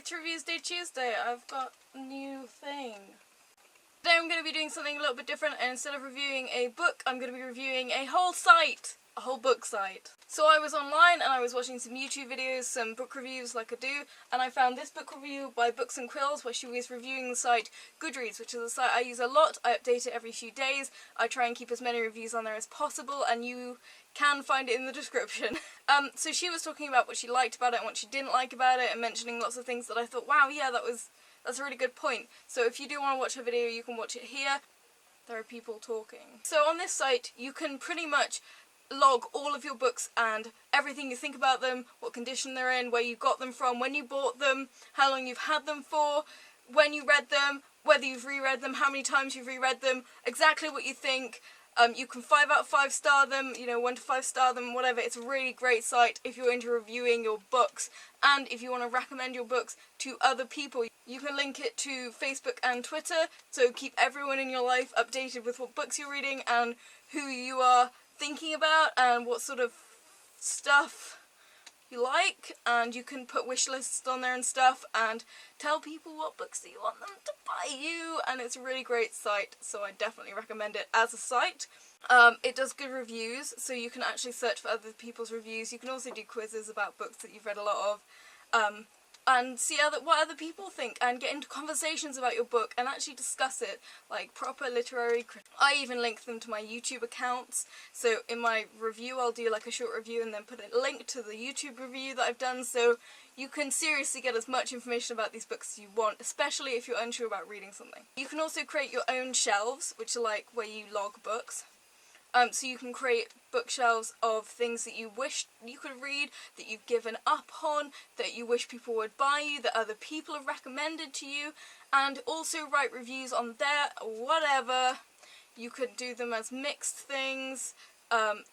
it's Reviews Day Tuesday. I've got a new thing. Today I'm going to be doing something a little bit different, and instead of reviewing a book, I'm going to be reviewing a whole site. A whole book site. So I was online and I was watching some YouTube videos, some book reviews like I do, and I found this book review by Books and Quills where she was reviewing the site GoodReads, which is a site I use a lot. I update it every few days. I try and keep as many reviews on there as possible, and you can find it in the description. So she was talking about what she liked about it and what she didn't like about it, and mentioning lots of things that I thought, wow, yeah, that's a really good point. So if you do want to watch her video, you can watch it here. There are people talking. So on this site, you can pretty much log all of your books and everything you think about them, what condition they're in, where you got them from, when you bought them, how long you've had them for, when you read them, whether you've reread them, how many times you've reread them, exactly what you think. You can 5 out of 5 star them, 1 to 5 star them, whatever. It's a really great site if you're into reviewing your books, and if you want to recommend your books to other people. You can link it to Facebook and Twitter, so keep everyone in your life updated with what books you're reading and who you are thinking about and what sort of stuff you like, and you can put wish lists on there and stuff and tell people what books that you want them to buy you, and it's a really great site, so I definitely recommend it as a site. It does good reviews, so you can actually search for other people's reviews. You can also do quizzes about books that you've read a lot of, and see what other people think, and get into conversations about your book and actually discuss it like proper literary critics. I even link them to my YouTube accounts, so in my review I'll do like a short review and then put a link to the YouTube review that I've done, so you can seriously get as much information about these books as you want, especially if you're unsure about reading something. You can also create your own shelves, which are like where you log books. So you can create bookshelves of things that you wish you could read, that you've given up on, that you wish people would buy you, that other people have recommended to you, and also write reviews on there, whatever. You could do them as mixed things, whatever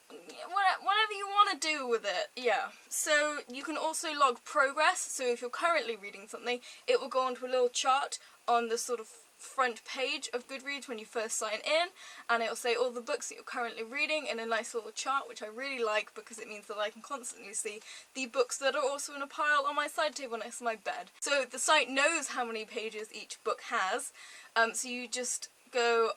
you want to do with it, yeah. So you can also log progress, so if you're currently reading something, it will go onto a little chart on the sort of front page of GoodReads when you first sign in, and it'll say all the books that you're currently reading in a nice little chart, which I really like because it means that I can constantly see the books that are also in a pile on my side table next to my bed. So the site knows how many pages each book has, so you just go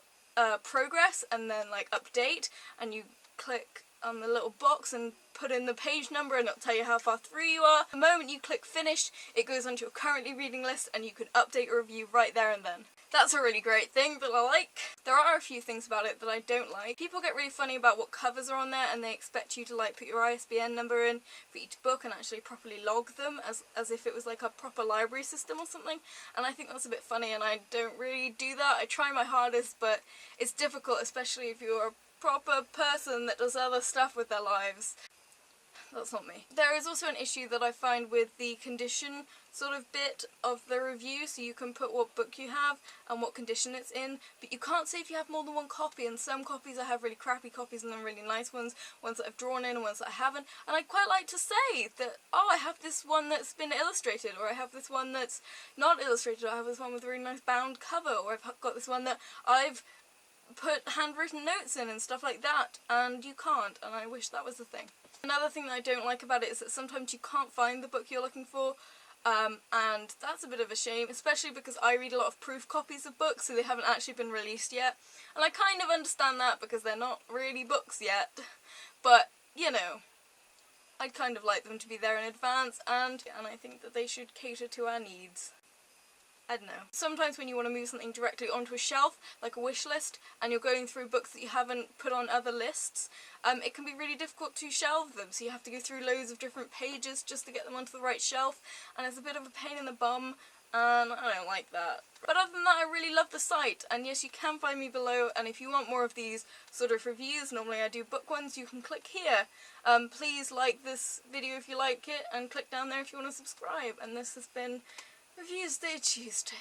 progress and then like update, and you click on the little box and put in the page number, and it'll tell you how far through you are. The moment you click finish, it goes onto your currently reading list, and you can update your review right there and then. That's a really great thing that I like. There are a few things about it that I don't like. People get really funny about what covers are on there, and they expect you to like put your ISBN number in for each book and actually properly log them as if it was like a proper library system or something, and I think that's a bit funny, and I don't really do that. I try my hardest, but it's difficult, especially if you're a proper person that does other stuff with their lives. That's not me. There is also an issue that I find with the condition sort of bit of the review, so you can put what book you have and what condition it's in, but you can't say if you have more than one copy, and some copies I have really crappy copies and then really nice ones that I've drawn in and ones that I haven't, and I'd quite like to say that, oh, I have this one that's been illustrated, or I have this one that's not illustrated, or I have this one with a really nice bound cover, or I've got this one that I've put handwritten notes in and stuff like that, and you can't, and I wish that was the thing. Another thing that I don't like about it is that sometimes you can't find the book you're looking for, and that's a bit of a shame, especially because I read a lot of proof copies of books, so they haven't actually been released yet, and I kind of understand that because they're not really books yet, but, I'd kind of like them to be there in advance, and I think that they should cater to our needs. I don't know. Sometimes when you want to move something directly onto a shelf, like a wish list, and you're going through books that you haven't put on other lists, it can be really difficult to shelve them, so you have to go through loads of different pages just to get them onto the right shelf, and it's a bit of a pain in the bum, and I don't like that. But other than that, I really love the site, and yes, you can find me below, and if you want more of these sort of reviews, normally I do book ones, you can click here. Please like this video if you like it, and click down there if you want to subscribe, and this has been Reviews Day Tuesday.